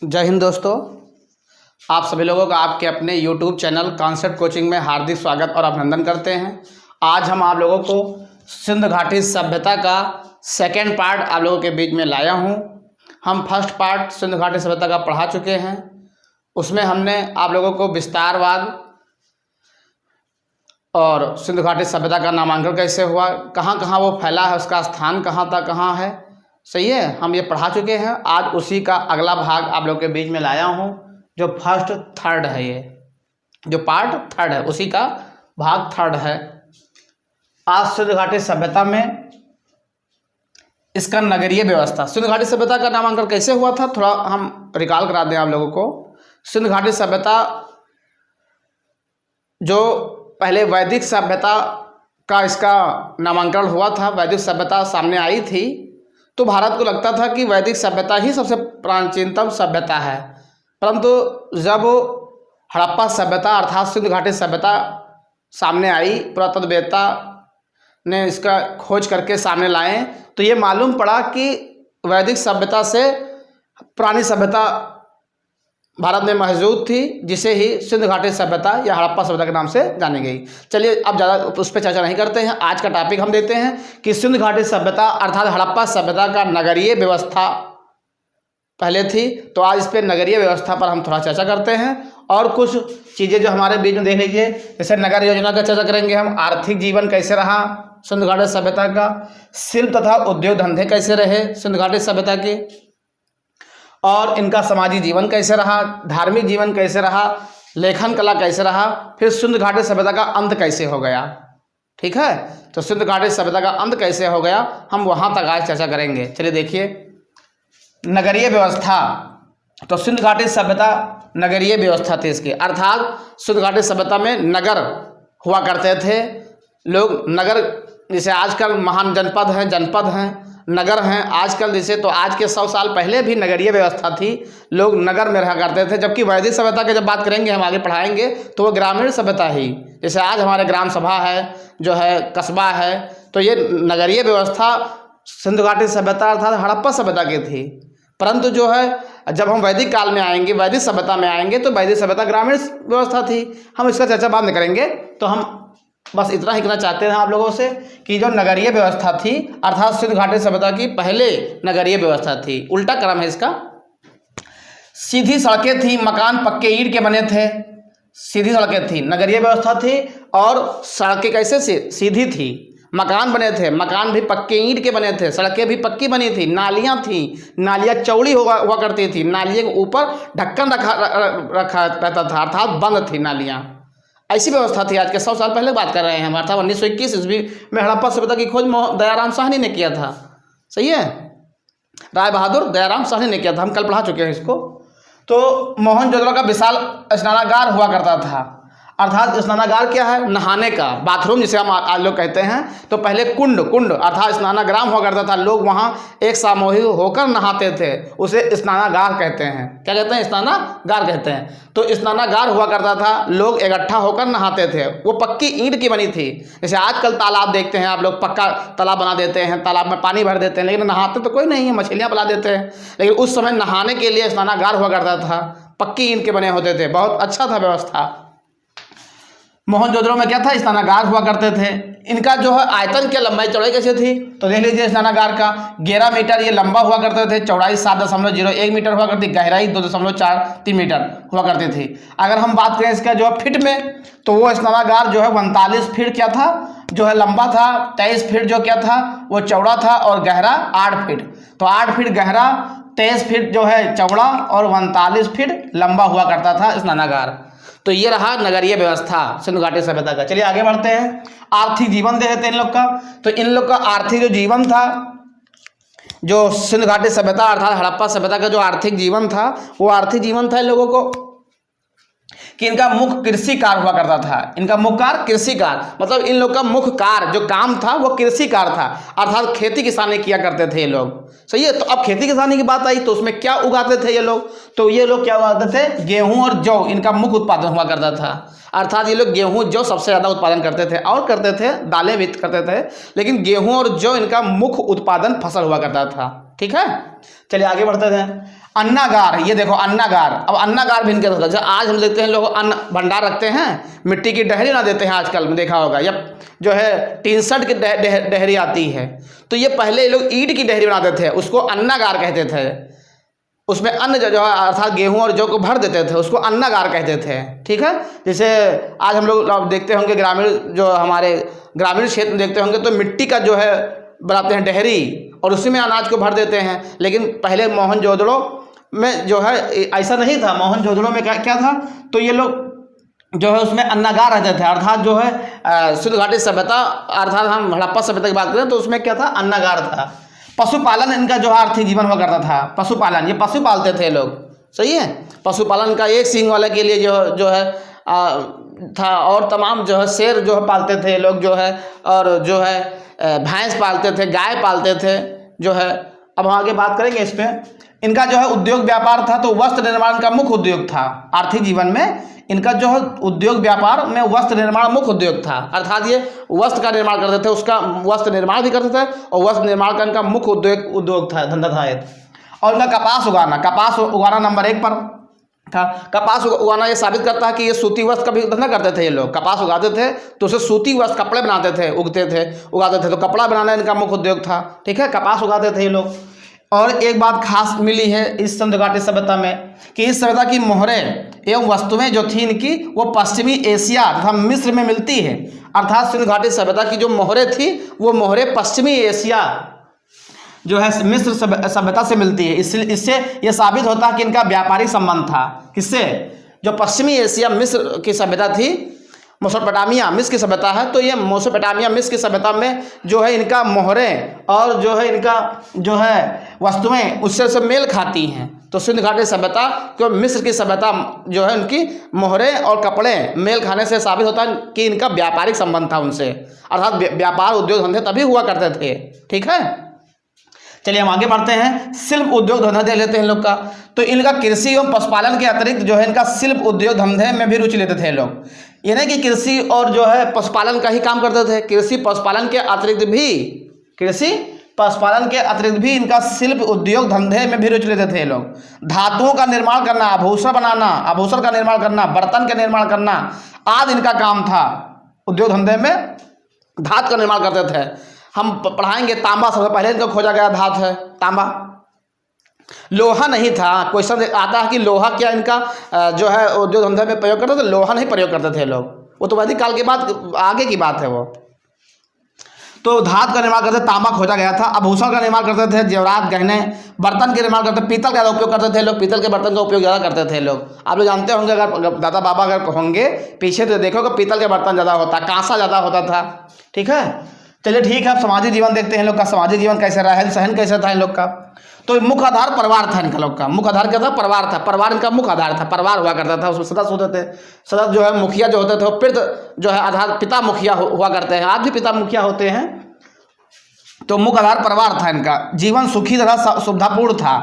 जय हिंद दोस्तों। आप सभी लोगों का आपके अपने YouTube चैनल कॉन्सेप्ट कोचिंग में हार्दिक स्वागत और अभिनंदन करते हैं। आज हम आप लोगों को सिंध घाटी सभ्यता का सेकेंड पार्ट आप लोगों के बीच में लाया हूं। हम फर्स्ट पार्ट सिंध घाटी सभ्यता का पढ़ा चुके हैं। उसमें हमने आप लोगों को विस्तारवाद और सिंध घाटी सभ्यता का नामांकन कैसे हुआ, कहाँ कहाँ वो फैला है, उसका स्थान कहाँ था, कहाँ है, सही है, हम ये पढ़ा चुके हैं। आज उसी का अगला भाग आप लोग के बीच में लाया हूँ, जो फर्स्ट थर्ड है। ये जो पार्ट थर्ड है उसी का भाग थर्ड है। आज सिंध घाटी सभ्यता में इसका नगरीय व्यवस्था, सिंध घाटी सभ्यता का नामांकन कैसे हुआ था, थोड़ा हम रिकॉल करा दें आप लोगों को। सिंध घाटी सभ्यता जो पहले वैदिक सभ्यता का इसका नामांकन हुआ था, वैदिक सभ्यता सामने आई थी, तो भारत को लगता था कि वैदिक सभ्यता ही सबसे प्राचीनतम सभ्यता है। परंतु जब हड़प्पा सभ्यता अर्थात सिंध घाटी सभ्यता सामने आई, पुरातत्ववेत्ता ने इसका खोज करके सामने लाए, तो ये मालूम पड़ा कि वैदिक सभ्यता से पुरानी सभ्यता भारत में मौजूद थी, जिसे ही सिंध घाटी सभ्यता या हड़प्पा सभ्यता के नाम से जानी गई। चलिए अब ज़्यादा उस पर चर्चा नहीं करते हैं। आज का टॉपिक हम देते हैं कि सिंध घाटी सभ्यता अर्थात हड़प्पा सभ्यता का नगरीय व्यवस्था पहले थी। तो आज इस पर नगरीय व्यवस्था पर हम थोड़ा चर्चा करते हैं और कुछ चीज़ें जो हमारे बीच में देख लीजिए। जैसे नगर योजना का चर्चा करेंगे हम, आर्थिक जीवन कैसे रहा सिंध घाटी सभ्यता का, शिल्प तथा उद्योग धंधे कैसे रहे सिंध घाटी सभ्यता के, और इनका सामाजिक जीवन कैसे रहा, धार्मिक जीवन कैसे रहा, लेखन कला कैसे रहा, फिर सिंध घाटी सभ्यता का अंत कैसे हो गया। ठीक है, तो सिंध घाटी सभ्यता का अंत कैसे हो गया, हम वहाँ तक आज चर्चा करेंगे। चलिए देखिए, नगरीय व्यवस्था। तो सिंध घाटी सभ्यता नगरीय व्यवस्था थी इसकी, अर्थात सिंध घाटी सभ्यता में नगर हुआ करते थे लोग। नगर जैसे आजकल महान जनपद हैं, नगर हैं आजकल, जैसे तो आज के 100 साल पहले भी नगरीय व्यवस्था थी, लोग नगर में रहा करते थे। जबकि वैदिक सभ्यता की जब बात करेंगे हम आगे पढ़ाएंगे तो वो ग्रामीण सभ्यता ही, जैसे आज हमारे ग्राम सभा है, जो है कस्बा है, तो ये नगरीय व्यवस्था सिंध घाटी सभ्यता अर्थात हड़प्पा सभ्यता की थी। परंतु जो है जब हम वैदिक काल में आएंगे, वैदिक सभ्यता में आएंगे, तो वैदिक सभ्यता ग्रामीण व्यवस्था थी। हम इसका चर्चा बाद में करेंगे। तो हम बस इतना ही कहना चाहते हैं आप लोगों से कि जो नगरीय व्यवस्था थी अर्थात सिंध घाटी सभ्यता की पहले नगरीय व्यवस्था थी, उल्टा क्रम है इसका। सीधी सड़कें थी, मकान पक्के ईंट के बने थे, सीधी सड़कें थी, नगरीय व्यवस्था थी। और सड़कें कैसे सीधी थी, मकान बने थे, मकान भी पक्के ईंट के बने थे, सड़कें भी पक्की बनी थी, नालियाँ थी, नालियाँ चौड़ी हुआ करती थी, नालियों के ऊपर ढक्कन रखा रहता था अर्थात बंद थी नालियाँ। ऐसी व्यवस्था थी। आज के 100 साल पहले बात कर रहे हैं हम, अर्थात 1921 ईस्वी में हड़प्पा सभ्यता की खोज दयाराम साहनी ने किया था। सही है, राय बहादुर दयाराम साहनी ने किया था, हम कल पढ़ा चुके हैं इसको। तो मोहनजोदड़ो का विशाल स्नानागार हुआ करता था, अर्थात स्नानागार क्या है, नहाने का बाथरूम जिसे हम आज लोग कहते हैं। तो पहले कुंड अर्थात स्नानाग्राम हुआ करता था, लोग वहाँ एक सामूहिक होकर नहाते थे, उसे स्नानागार कहते हैं। क्या कहते हैं, स्नानागार कहते हैं। तो स्नानागार हुआ करता था, लोग इकट्ठा होकर नहाते थे, वो पक्की ईंट की बनी थी। जैसे आजकल तालाब देखते हैं आप लोग, पक्का तालाब बना देते हैं, तालाब में पानी भर देते हैं, लेकिन नहाते तो कोई नहीं है, मछलियाँ पला देते हैं। लेकिन उस समय नहाने के लिए स्नानागार हुआ करता था, पक्की ईंट के बने होते थे, बहुत अच्छा था व्यवस्था। मोहनजोदड़ो में क्या था, स्नानागार हुआ करते थे। इनका जो है आयतन क्या, लंबाई चौड़ाई कैसे थी, तो देख लीजिए स्नानागार का 11 मीटर ये लंबा हुआ करते थे, चौड़ाई 7.01 मीटर हुआ करती, गहराई 2.43 मीटर हुआ करती थी। अगर हम बात करें इसका जो है फीट में, तो वो स्नानागार जो है 39 फीट क्या था, जो है लंबा था, 23 फीट जो क्या था वो चौड़ा था, और गहरा 8 फीट। तो 8 फीट गहरा, 23 फीट जो है चौड़ा और 39 फीट लंबा हुआ करता था स्नानागार। तो ये रहा नगरीय व्यवस्था सिंध घाटी सभ्यता का। चलिए आगे बढ़ते हैं। आर्थिक जीवन देखते हैं इन लोग का। तो इन लोग का आर्थिक जो जीवन था, जो सिंध घाटी सभ्यता अर्थात हड़प्पा सभ्यता का जो आर्थिक जीवन था, वो आर्थिक जीवन था इन लोगों को कि इनका मुख्य कृषि कार्य हुआ करता था। इनका मुख्य कार्य कृषि कार्य, मतलब इन लोग का मुख्य कार्य जो काम था वो कृषि कार्य था, अर्थात खेती किसानी किया करते थे ये लोग। सही है, तो अब खेती किसानी की बात आई तो उसमें क्या उगाते थे ये लोग, तो ये लोग क्या उगाते थे, गेहूं और जौ, इनका मुख्य उत्पादन हुआ करता था। अर्थात ये लोग गेहूं जौ सबसे ज़्यादा उत्पादन करते थे, और करते थे दालें भी करते थे, लेकिन गेहूं और जौ इनका मुख्य उत्पादन फसल हुआ करता था। ठीक है, चलिए आगे बढ़ते हैं। अन्नागार, ये देखो अन्नागार। अब अन्नागार भी इनके होता है। आज हम देखते हैं लोग अन्न भंडार रखते हैं, मिट्टी की डहरी ना देते हैं आजकल में, देखा होगा, या जो है टीन शेड की डहरी आती है, तो ये पहले लोग ईंट की डहरी बनाते थे, उसको अन्नागार कहते थे। उसमें अन्न जो है अर्थात गेहूं और जौ को भर देते थे, उसको अन्नागार कहते थे। ठीक है, जैसे आज हम लोग देखते होंगे ग्रामीण, जो हमारे ग्रामीण क्षेत्र में देखते होंगे, तो मिट्टी का जो है बनाते हैं डहरी और उसी में अनाज को भर देते हैं। लेकिन पहले मोहनजोदड़ो में जो है ऐसा नहीं था। मोहनजोदड़ो में क्या था, तो ये लोग जो है उसमें अन्नागार रहते थे, अर्थात जो है सिंधु घाटी सभ्यता, अर्थात हम हड़प्पा सभ्यता की बात करें तो उसमें क्या था, अन्नागार था। पशुपालन इनका जो है आर्थिक जीवन हुआ करता था। पशुपालन, ये पशु पालते थे लोग, सही है। पशुपालन का एक सींग वाले के लिए जो है था, और तमाम जो है शेर जो है पालते थे लोग जो है, और जो है भैंस पालते थे, गाय पालते थे जो है। अब हम आगे बात करेंगे इस पर। इनका जो है उद्योग व्यापार था, तो वस्त्र निर्माण का मुख्य उद्योग था। आर्थिक जीवन में इनका जो है उद्योग व्यापार में वस्त्र निर्माण मुख्य उद्योग था, अर्थात ये वस्त्र का निर्माण करते थे, उसका वस्त्र निर्माण भी करते थे और वस्त्र निर्माण का इनका मुख्य उद्योग था, धंधा था ये। और इनका कपास उगाना नंबर 1 पर था। कपास उगाना ये साबित करता है कि ये सूती वस्त्र का भी धंधा करते थे। ये लोग कपास उगाते थे तो उसे सूती वस्त्र, कपड़े बनाते थे, उगाते थे, तो कपड़ा बनाना इनका मुख्य उद्योग था। ठीक है, कपास उगाते थे ये लोग। और एक बात खास मिली है इस सिंधु घाटी सभ्यता में कि इस सभ्यता की मोहरें एवं वस्तुएं जो थी इनकी, वो पश्चिमी एशिया तथा मिस्र में मिलती है। अर्थात सिंधु घाटी सभ्यता की जो मोहरें थी, वो मोहरें पश्चिमी एशिया जो है मिस्र सभ्यता से मिलती है। इससे यह साबित होता है कि इनका व्यापारिक संबंध था। किससे? जो पश्चिमी एशिया मिस्र की सभ्यता थी, मेसोपोटामिया मिस्र की सभ्यता है, तो ये मेसोपोटामिया मिस्र की सभ्यता में जो है इनका मोहरें और जो है इनका जो है वस्तुएं उससे से मेल खाती हैं। तो सिंधु घाटी सभ्यता क्यों मिस्र की सभ्यता जो है उनकी मोहरें और कपड़े मेल खाने से साबित होता है कि इनका व्यापारिक संबंध था उनसे, अर्थात व्यापार उद्योग धंधे तभी हुआ करते थे। ठीक है, चलिए हम आगे बढ़ते हैं। शिल्प उद्योग धंधा देख लेते हैं इन लोग का। तो इनका कृषि एवं पशुपालन के अतिरिक्त जो है इनका शिल्प उद्योग धंधे में भी रुचि लेते थे लोग। ये नहीं कि कृषि और जो है पशुपालन का ही काम करते थे, कृषि पशुपालन के अतिरिक्त भी इनका शिल्प उद्योग धंधे में भी रुचि लेते थे लोग। धातुओं का निर्माण करना, आभूषण का निर्माण करना, बर्तन का निर्माण करना आदि इनका काम था। उद्योग धंधे में धातु का निर्माण करते थे। हम पढ़ाएंगे तांबा, सबसे पहले इनका खोजा गया धातु है तांबा। लोहा नहीं था। क्वेश्चन आता है कि लोहा क्या इनका जो है उद्योग धंधे में प्रयोग करते थे? लोहा नहीं प्रयोग करते थे लोग, वो तो वैदिक काल के बाद आगे की बात है वो। तो धातु का निर्माण करते, तांबा खोजा गया था। आभूषण का निर्माण करते थे, जेवरात गहने, बर्तन के निर्माण करते, पीतल का उपयोग करते थे लोग, पीतल के बर्तन का उपयोग ज़्यादा करते थे लोग। आप लोग जानते होंगे, अगर दादा बाबा अगर होंगे पीछे तो देखोगे पीतल के बर्तन ज़्यादा होता, कांसा ज़्यादा होता था। ठीक है, चलिए ठीक है। अब सामाजिक जीवन देखते हैं इन लोग का। सामाजिक जीवन कैसे रहा, रहन सहन कैसे था इन लोग का। तो मुख्य आधार परिवार था इनका लोग का। मुख्य आधार क्या था? परिवार था। परिवार इनका मुख्य आधार था। परिवार हुआ करता था, उसमें सदस्य होते थे। सदस्य जो है मुखिया जो होते थे वो पितृ जो है आधार पिता मुखिया हुआ करते हैं। आज भी पिता मुखिया होते हैं। तो मुख्य आधार परिवार था इनका। जीवन सुखी तथा सुविधापूर्ण था।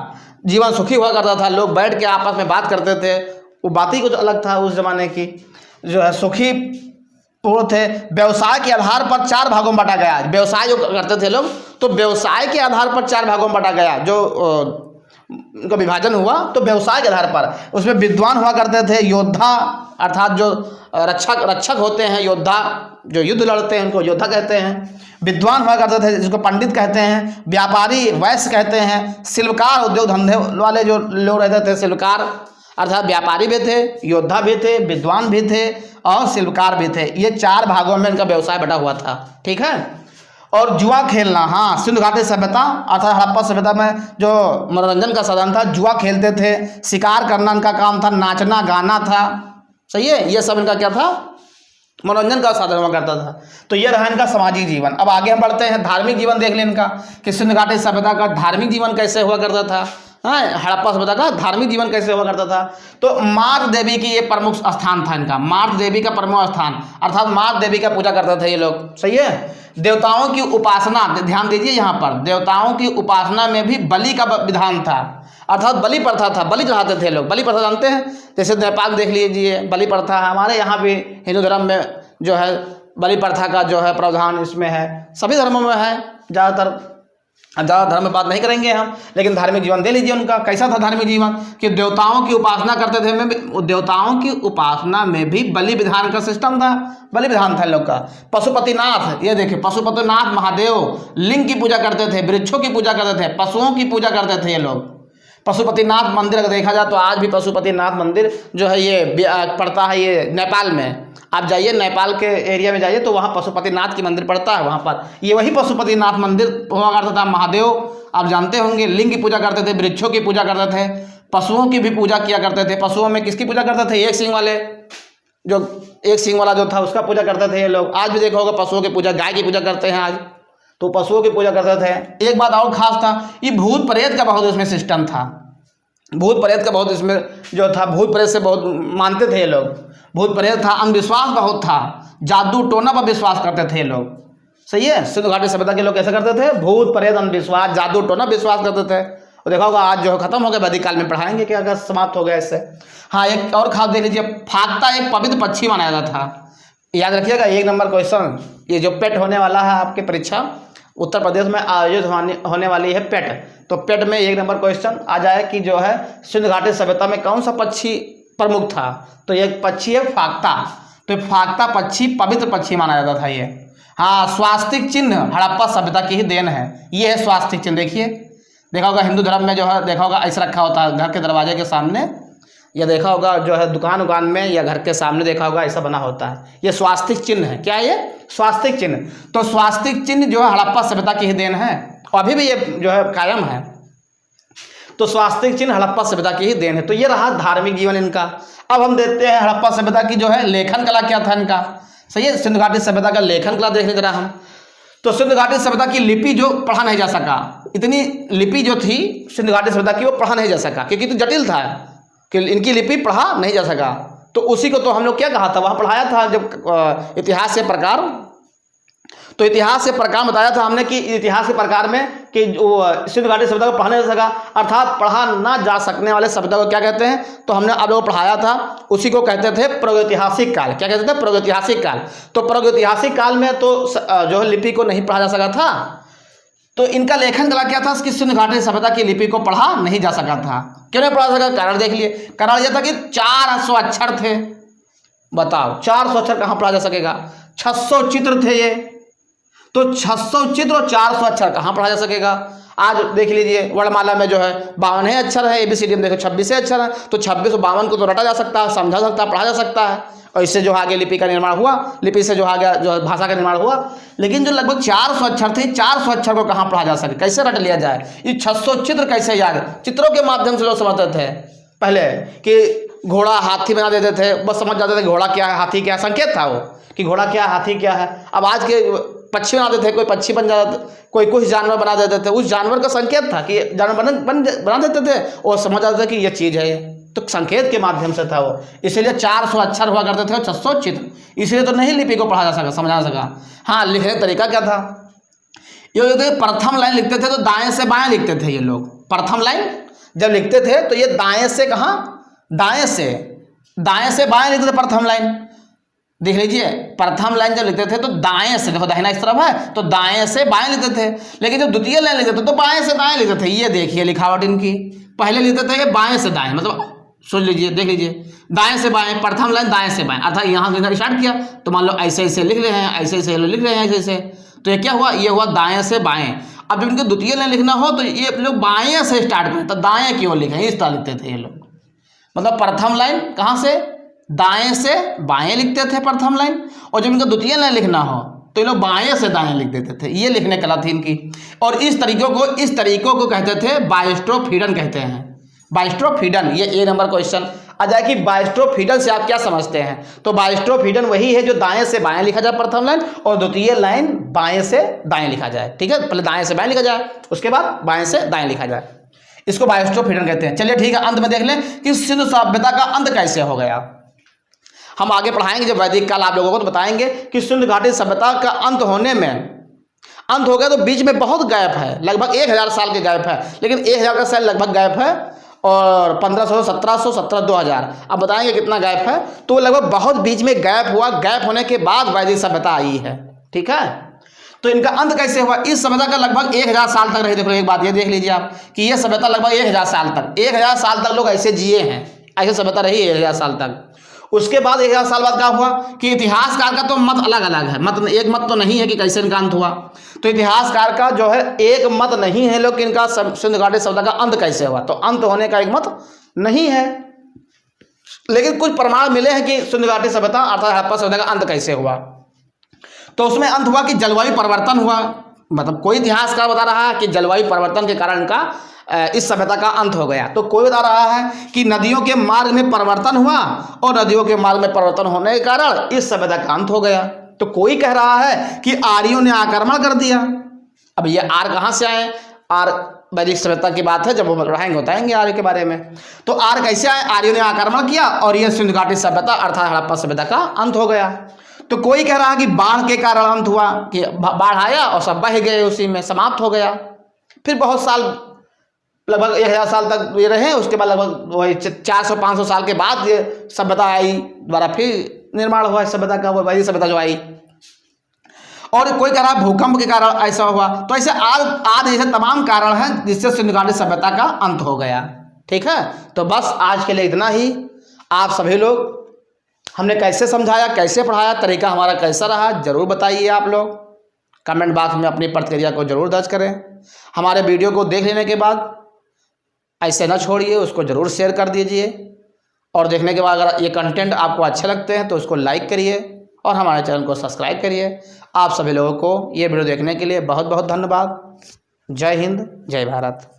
जीवन सुखी हुआ करता था। लोग बैठ के आपस में बात करते थे, वो बात ही कुछ अलग था उस जमाने की, जो है सुखी पूर्ण थे। व्यवसाय के आधार पर 4 भागों में बांटा गया। व्यवसाय जो करते थे लोग, तो व्यवसाय के आधार पर 4 भागों में बांटा गया। जो उनका विभाजन हुआ तो व्यवसाय के आधार पर। उसमें विद्वान हुआ करते थे, योद्धा अर्थात जो रक्षक होते हैं, योद्धा जो युद्ध लड़ते हैं उनको योद्धा कहते हैं। विद्वान हुआ करते थे जिसको पंडित कहते हैं। व्यापारी वैश्य कहते हैं। शिल्पकार उद्योग धंधे वाले जो लोग रहते थे, शिल्पकार अर्थात व्यापारी भी थे, योद्धा भी थे, विद्वान भी थे और शिल्पकार भी थे। ये 4 भागों में इनका व्यवसाय बटा हुआ था। ठीक है, और जुआ खेलना, हाँ, सिंधु घाटी सभ्यता अर्थात हड़प्पा सभ्यता में जो मनोरंजन का साधन था, जुआ खेलते थे। शिकार करना इनका काम था। नाचना गाना था, सही है, ये सब इनका क्या था? मनोरंजन का साधन हुआ करता था। तो ये रहा इनका सामाजिक जीवन। अब आगे हम बढ़ते हैं। धार्मिक जीवन देख लें इनका कि सिंधु घाटी सभ्यता का धार्मिक जीवन कैसे हुआ करता था। हाँ, हड़प्पा सभ्यता का धार्मिक जीवन कैसे हुआ करता था। तो मार्ग देवी की ये प्रमुख स्थान था इनका। मार्ग देवी का प्रमुख स्थान अर्थात मार्ग देवी का पूजा करते थे ये लोग, सही है। देवताओं की उपासना, ध्यान दीजिए यहाँ पर, देवताओं की उपासना में भी बलि का विधान था, अर्थात बलि प्रथा था। बलि चढ़ाते थे लोग। बलि प्रथा जानते हैं, जैसे नेपाल देख लीजिए, बलि प्रथा है। हमारे यहाँ भी हिंदू धर्म में जो है बलि प्रथा का जो है प्रावधान इसमें है, सभी धर्मों में है ज़्यादातर। ज़्यादा धर्म में बात नहीं करेंगे हम, लेकिन धार्मिक जीवन दे लीजिए उनका। कैसा था धार्मिक जीवन कि देवताओं की उपासना करते थे, देवताओं की उपासना में भी बलि विधान का सिस्टम था, बलि विधान था इन लोग का। पशुपतिनाथ, ये देखिए पशुपतिनाथ महादेव लिंग की पूजा करते थे, वृक्षों की पूजा करते थे, पशुओं की पूजा करते थे ये लोग। पशुपतिनाथ मंदिर अगर देखा जाए तो आज भी पशुपतिनाथ मंदिर जो है ये पड़ता है ये नेपाल में। आप जाइए नेपाल के एरिया में जाइए तो वहाँ पशुपतिनाथ की मंदिर पड़ता है, वहाँ पर ये वही पशुपतिनाथ मंदिर हुआ करता था। महादेव आप जानते होंगे लिंग की पूजा करते थे, वृक्षों की पूजा करते थे, पशुओं की भी पूजा किया करते थे। पशुओं में किसकी पूजा करते थे? एक सींग वाले, जो एक सींग वाला जो था उसका पूजा करते थे ये लोग। आज भी देखा होगा पशुओं की पूजा, गाय की पूजा करते हैं आज, तो पशुओं की पूजा करते थे। एक बात और खास था, ये भूत प्रेत का बहुत इसमें सिस्टम था, भूत प्रेत का बहुत इसमें जो था, भूत प्रेत से बहुत मानते थे ये लोग। भूत प्रेत था, अंधविश्वास बहुत था, जादू टोना पर विश्वास करते थे ये लोग। सही है, सिंधु घाटी सभ्यता के लोग कैसे करते थे? भूत प्रेत अंधविश्वास जादू टोना विश्वास करते थे। और देखा होगा आज जो है खत्म हो गया, वैदिक काल में पढ़ाएंगे क्या, अगर समाप्त हो गया इससे। हाँ, एक और खास देख लीजिए, फाक्ता एक पवित्र पक्षी माना जाता था। याद रखिएगा, 1 नंबर क्वेश्चन ये जो पेट होने वाला है आपकी परीक्षा उत्तर प्रदेश में आयोजित होने वाली है पेट, तो पेट में 1 नंबर क्वेश्चन आ जाए कि जो है सिंधु घाटी सभ्यता में कौन सा पक्षी प्रमुख था? तो एक पक्षी है फाक्ता। तो फाक्ता पक्षी पवित्र पक्षी माना जाता था ये। हाँ, स्वास्तिक चिन्ह हड़प्पा सभ्यता की ही देन है। ये है स्वास्तिक चिन्ह, देखिए देखा होगा हिंदू धर्म में जो है देखा होगा ऐसा रखा होता है घर के दरवाजे के सामने, या देखा होगा जो है दुकान उकान में या घर के सामने देखा होगा ऐसा बना होता है। ये स्वास्तिक चिन्ह है। क्या है ये? स्वास्तिक चिन्ह। तो स्वास्तिक चिन्ह जो है हड़प्पा सभ्यता की ही देन है, अभी भी ये जो है कायम है। तो स्वास्तिक चिन्ह हड़प्पा सभ्यता की ही देन है। तो ये रहा धार्मिक जीवन इनका। अब हम देखते हैं हड़प्पा सभ्यता की जो है लेखन कला क्या था इनका। सही है, सिंधु घाटी सभ्यता का लेखन कला देख लेते रहा हम। तो सिंधु घाटी सभ्यता की लिपि जो पढ़ा नहीं जा सका, इतनी लिपि जो थी सिंधु घाटी सभ्यता की वो पढ़ा नहीं जा सका, क्योंकि तो जटिल था कि इनकी लिपि पढ़ा नहीं जा सका। तो उसी को तो हम लोग क्या कहा था, वहाँ पढ़ाया था जब इतिहास से प्रकार, तो इतिहास से प्रकार बताया था हमने कि इतिहास के प्रकार में कि सिंधु घाटी सभ्यता को पढ़ा नहीं जा सका, अर्थात पढ़ा ना जा सकने वाले सभ्यता को क्या कहते हैं, तो हमने आप लोगों को पढ़ाया था, उसी को कहते थे प्रागैतिहासिक काल। क्या कहते थे? प्रागैतिहासिक काल। तो प्रागैतिहासिक काल में तो जो है लिपि को नहीं पढ़ा जा सका था, तो इनका लेखन कला क्या था कि सिंधु घाटी सभ्यता की लिपि को पढ़ा नहीं जा सका था। क्यों नहीं पढ़ा सका? कारण देख लिए। कारण यह था कि 400 अक्षर थे। बताओ 400 अक्षर कहाँ पढ़ा जा सकेगा? 600 चित्र थे ये, तो 600 चित्र और 400 अक्षर कहाँ पढ़ा जा सकेगा? आज देख लीजिए वर्णमाला में जो है 52 अक्षर है, ABCD में देखो 26 अक्षर है, तो 26 और 52 को तो रटा जा सकता है, समझा सकता है, पढ़ा जा सकता है। और इससे जो आगे लिपि का निर्माण हुआ, लिपि से जो आगे जो भाषा का निर्माण हुआ। लेकिन जो लगभग 400 अक्षर थे, 400 अक्षर को कहाँ पढ़ा जा सके, कैसे रट लिया जाए? ये 600 चित्र कैसे याद? चित्रों के माध्यम से लोग समझते थे पहले कि घोड़ा हाथी बना देते थे, बस समझ जाते थे घोड़ा क्या है, हाथी क्या है, संकेत था वो कि घोड़ा क्या है, हाथी क्या है। अब आज के पक्षी बना देते थे, कोई पक्षी बन जाता, कोई कुछ जानवर बना देते थे, उस जानवर का संकेत था कि जानवर बना देते थे और समझ जाते थे कि ये चीज़ है, तो संकेत के माध्यम से था वो। इसलिए 400 अक्षर हुआ करते थे और 600 चित्र, इसलिए तो नहीं लिपि को पढ़ा जा सका, समझा जा सका। हाँ, लिखने का तरीका क्या था? ये प्रथम लाइन लिखते थे तो दाएं से बाएं लिखते थे ये लोग। प्रथम लाइन जब लिखते थे तो ये दाएं से कहाँ, दाएं से बाएं लिखते थे प्रथम लाइन। देख लीजिए, प्रथम लाइन जब लिखते थे तो दाएं से, देखो दाहिना इस तरफ है तो दाएं से बाएं लिखते थे, लेकिन जब द्वितीय लाइन लिखते थे तो बाएं से दाएं लिखते थे। ये देखिए लिखावट इनकी, पहले लिखते थे ये बाएं से दाएं, मतलब सुन लीजिए, देख लीजिए, दाएं से बाएं, प्रथम लाइन दाएं से बाएं, अर्थात यहाँ से स्टार्ट किया तो मान लो ऐसे ऐसे लिख रहे हैं, ऐसे ऐसे लिख रहे हैं, ऐसे ऐसे, तो ये क्या हुआ? ये हुआ दाएं से बाएं। अब जब इनको द्वितीय लाइन लिखना हो तो ये लोग बाएं से स्टार्ट करें, तो दाएं क्यों लिखें, इस तरह लिखते थे ये लोग। मतलब प्रथम लाइन कहाँ से, दाएं से बाएं लिखते थे प्रथम लाइन, और जब इनको द्वितीय लाइन लिखना हो तो ये लोग बाएं से दाएं लिख देते थे। ये लिखने कला थी इनकी। और इस तरीकों को कहते थे बाइस्ट्रोफीडन कहते हैं। बाइस्ट्रोफीडन, ये A नंबर क्वेश्चन आ जाए कि बाइस्ट्रोफीडन से आप क्या समझते हैं? तो बाइस्ट्रोफीडन वही है जो दाएं से बाएं लिखा जाए प्रथम लाइन, और द्वितीय लाइन बाएं से दाएं लिखा जाए। ठीक है, पहले दाएं से बाएं लिखा जाए, उसके बाद बाएं से दाएं लिखा जाए, इसको बाइस्ट्रोफीडन कहते हैं। चलिए ठीक है, अंत में देख लें कि सिंधु सभ्यता का अंत कैसे हो गया। हम आगे पढ़ाएंगे जब वैदिक काल आप लोगों को, तो बताएंगे कि सिंधु घाटी सभ्यता का अंत होने में, अंत हो गया तो बीच में बहुत गैप है, लगभग 1000 साल के गैप है, लेकिन 1000 का साल लगभग गैप है, और 1500, 1700, 1700, 2000, अब बताएंगे कितना गैप है। तो लगभग बहुत बीच में गैप हुआ, गैप होने के बाद वैदिक सभ्यता आई है। ठीक है, तो तो इनका अंत कैसे हुआ? इस सभ्यता का लगभग 1000 साल तक रही। देखो एक बात ये देख लीजिए आप कि ये सभ्यता लगभग 1000 साल तक, 1000 साल तक लोग ऐसे जिए हैं, ऐसे सभ्यता रही 1000 साल तक। उसके बाद 1000 साल बाद क्या हुआ कि इतिहासकार का तो मत अलग अलग है, मत एक मत तो नहीं है कि कैसे इनका अंत हुआ। तो इतिहासकार का जो है एक मत नहीं है लोग कि इनका सिंधु घाटी सभ्यता का अंत कैसे हुआ। तो अंत होने का एक मत नहीं है, लेकिन कुछ प्रमाण मिले हैं कि सिंधु घाटी सभ्यता अर्थात हड़प्पा सभ्यता का अंत कैसे हुआ। तो उसमें अंत हुआ कि जलवायु परिवर्तन हुआ। मतलब कोई इतिहासकार बता रहा है कि जलवायु परिवर्तन के कारण का इस सभ्यता का अंत हो गया। तो कोई बता रहा है कि नदियों के मार्ग में परिवर्तन हुआ और नदियों के मार्ग में परिवर्तन होने के कारण इस सभ्यता का अंत हो गया। तो कोई कह रहा है कि आर्यों ने आक्रमण कर दिया। अब ये आर्य कहाँ से आए? आर्य वैदिक सभ्यता की बात है, जब वो पढ़ाएंगे बताएंगे आर्य के बारे में। तो आर्य कैसे आए? आर्यों ने आक्रमण किया और यह सिंधु घाटी सभ्यता अर्थात हड़प्पा सभ्यता का अंत हो गया। तो कोई कह रहा है कि बाढ़ के कारण अंत हुआ, कि बाढ़ आया और सब बह गए, उसी में समाप्त हो गया। फिर बहुत साल लगभग 1000 साल तक ये रहे, उसके बाद लगभग वही 400-500 साल के बाद ये सभ्यता आई, दोबारा फिर निर्माण हुआ इस सभ्यता का, वो वैदिक सभ्यता जो आई। और कोई कह रहा है भूकंप के कारण ऐसा हुआ। तो ऐसे आज ऐसे तमाम कारण हैं जिससे सिंधु घाटी सभ्यता का अंत हो गया। ठीक है, तो बस आज के लिए इतना ही। आप सभी लोग हमने कैसे समझाया, कैसे पढ़ाया, तरीका हमारा कैसा रहा, जरूर बताइए। आप लोग कमेंट बॉक्स में अपनी प्रतिक्रिया को जरूर दर्ज करें। हमारे वीडियो को देख लेने के बाद ऐसे न छोड़िए, उसको ज़रूर शेयर कर दीजिए। और देखने के बाद अगर ये कंटेंट आपको अच्छे लगते हैं तो उसको लाइक करिए और हमारे चैनल को सब्सक्राइब करिए। आप सभी लोगों को ये वीडियो देखने के लिए बहुत बहुत धन्यवाद। जय हिंद, जय भारत।